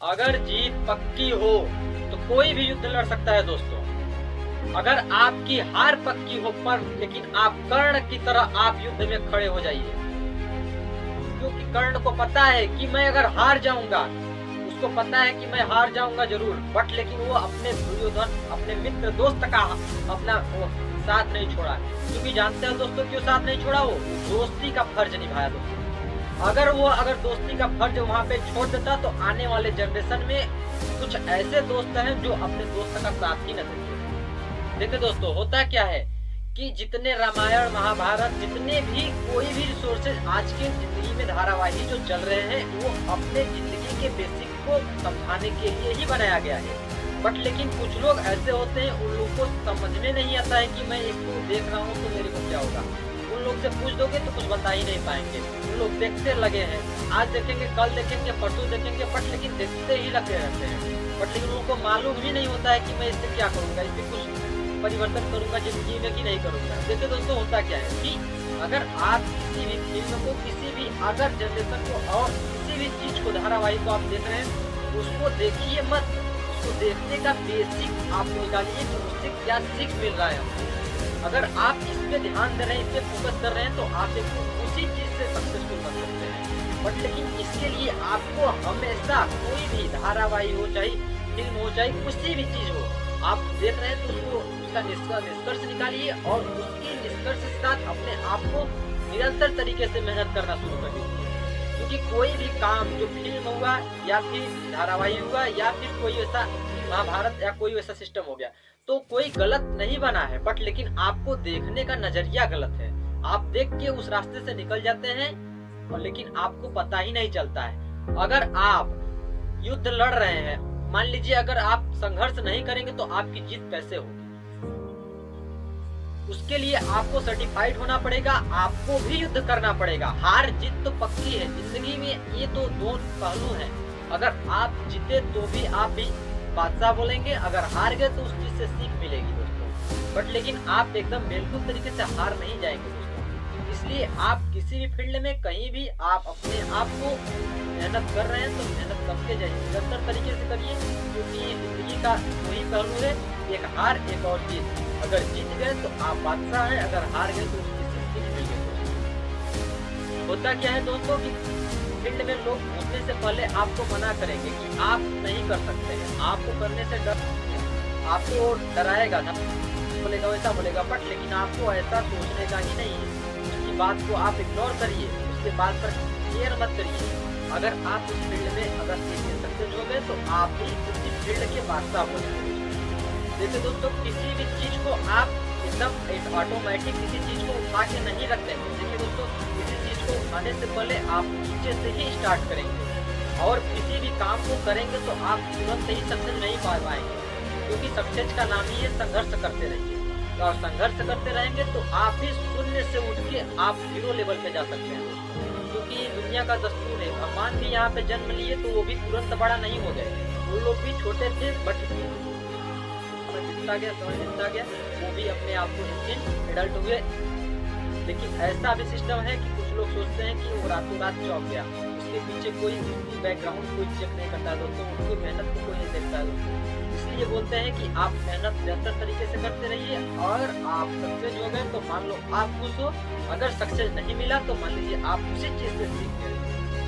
अगर जीत पक्की हो तो कोई भी युद्ध लड़ सकता है दोस्तों। अगर आपकी हार पक्की हो पर लेकिन आप कर्ण की तरह आप युद्ध में खड़े हो जाइए, क्योंकि कर्ण को पता है कि मैं अगर हार जाऊंगा, उसको पता है कि मैं हार जाऊंगा जरूर, बट लेकिन वो अपने दुर्योधन अपने मित्र दोस्त का अपना वो साथ नहीं छोड़ा, क्योंकि जानते हो दोस्तों क्यों साथ नहीं छोड़ा? वो दोस्ती का फर्ज निभाया दोस्तों। अगर दोस्ती का फर्ज वहाँ पे छोड़ देता तो आने वाले जनरेशन में कुछ ऐसे दोस्त हैं जो अपने दोस्त का साथ ही न देते। देखिए दोस्तों, होता क्या है कि जितने रामायण महाभारत जितने भी कोई भी रिसोर्सेज आज के जिंदगी में धारावाही जो चल रहे हैं वो अपने जिंदगी के बेसिक को समझाने के लिए ही बनाया गया है। बट लेकिन कुछ लोग ऐसे होते हैं, उन लोगों को समझ में नहीं आता है कि मैं इसको देख रहा हूँ तो मेरे को क्या होगा। उन लोग से पूछ दोगे तो कुछ बता ही नहीं पाएंगे। उन लोग देखते लगे हैं, आज देखेंगे कल देखेंगे परसों देखेंगे, बट लेकिन देखते ही लगे रहते हैं। बट लेकिन उनको मालूम ही नहीं होता है कि मैं इससे क्या करूंगा, इससे कुछ परिवर्तन करूंगा जिंदगी में कि नहीं करूंगा। देखिए दोस्तों, होता क्या है कि अगर आप किसी भी फिल्म को किसी भी अगर जनरेशन को और किसी भी चीज को धारावाहिक को आप देख रहे हैं, उसको देखिए मत, उसको देखने का बेसिक आप निकालिए कि उससे क्या सीख मिल रहा है। अगर आप इस पे ध्यान दे रहे हैं, इस पे फोकस कर रहे हैं तो आप देखो उसी चीज से सक्सेसफुल बन सकते हैं। बट लेकिन इसके लिए आपको हमेशा कोई भी धारावाहिक हो चाहे फिल्म हो चाहे किसी भी चीज हो, आप देख रहे हैं तो उसको उसका निष्कर्ष निकालिए और उसके निष्कर्ष के साथ अपने आप को निरंतर तरीके से मेहनत करना शुरू कर दीजिए। क्योंकि कोई भी काम जो फिल्म हुआ या फिर धारावाहिक हुआ या फिर कोई ऐसा महाभारत या कोई वैसा सिस्टम हो गया, तो कोई गलत नहीं बना है, बट लेकिन आपको देखने का नजरिया गलत है। आप देख के उस रास्ते से निकल जाते हैं और लेकिन आपको पता ही नहीं चलता है। अगर आप युद्ध लड़ रहे हैं, मान लीजिए अगर आप संघर्ष नहीं करेंगे तो आपकी जीत कैसे होगी? उसके लिए आपको सर्टिफाइड होना पड़ेगा, आपको भी युद्ध करना पड़ेगा। हार जीत तो पक्की है जिंदगी में, ये तो दो पहलू हैं। अगर आप जीते तो भी आप भी बादशाह बोलेंगे, अगर हार गए तो उस चीज से सीख मिलेगी दोस्तों। बट लेकिन आप एकदम बिल्कुल तरीके से हार नहीं जाएंगे दोस्तों। इसलिए आप किसी भी फील्ड में कहीं भी आप अपने आप को मेहनत कर रहे हैं तो मेहनत करके जाइए, निरंतर तरीके से करिए, क्योंकि ये जिंदगी का वही पहलू है, एक हार एक और जीत। अगर जीत गए तो आप बादशाह हैं, अगर हार गए तो उस चीज से सीख मिल गई। होता क्या है दोस्तों कि फील्ड में लोग घुसने से पहले आपको मना करेंगे कि आप नहीं कर सकते हैं, आपको करने से डर, आपको डराएगा ना, बोलेगा वैसा बोलेगा, बट लेकिन आपको ऐसा सोचने का ही नहीं है। उसकी बात को आप इग्नोर करिए, उसके बात पर केयर मत करिए। अगर आप उस फील्ड में अगर सक्सेस हो गए तो आप भी उसी फील्ड के बादशाह बोलेंगे। देखिए दोस्तों, किसी भी चीज को आप एकदम ऑटोमेटिक किसी चीज को उठा के नहीं रखते हैं। देखिए दोस्तों, किसी चीज को उठाने से पहले आप नीचे से ही स्टार्ट करेंगे और किसी भी काम को करेंगे तो आप तुरंत ही सक्सेस नहीं पा पाएंगे, क्योंकि सक्सेस का नाम ही है संघर्ष करते रहिए। और संघर्ष करते रहेंगे तो आप भी शून्य से उठ के आप हीरो लेवल पे जा सकते हैं दोस्तों। क्योंकि दुनिया का दस्तूर है, भगवान भी यहाँ पे जन्म लिए तो वो भी तुरंत बड़ा नहीं हो गए, वो लोग भी छोटे थे, बट समय बीतता गया, वो भी अपने आप को एडल्ट हुए। लेकिन ऐसा भी सिस्टम है कि कुछ लोग सोचते हैं कि वो रातों रात चौंक गया, उसके पीछे कोई बैकग्राउंड कोई चेक नहीं करता है दोस्तों, उनकी मेहनत को कोई नहीं देखता है दोस्तों। इसलिए बोलते हैं कि आप मेहनत बेहतर तरीके से करते रहिए और आप सक्सेस हो गए तो मान लो आप खुश हो, अगर सक्सेस नहीं मिला तो मान लीजिए आप उसी चीज से सीख गए।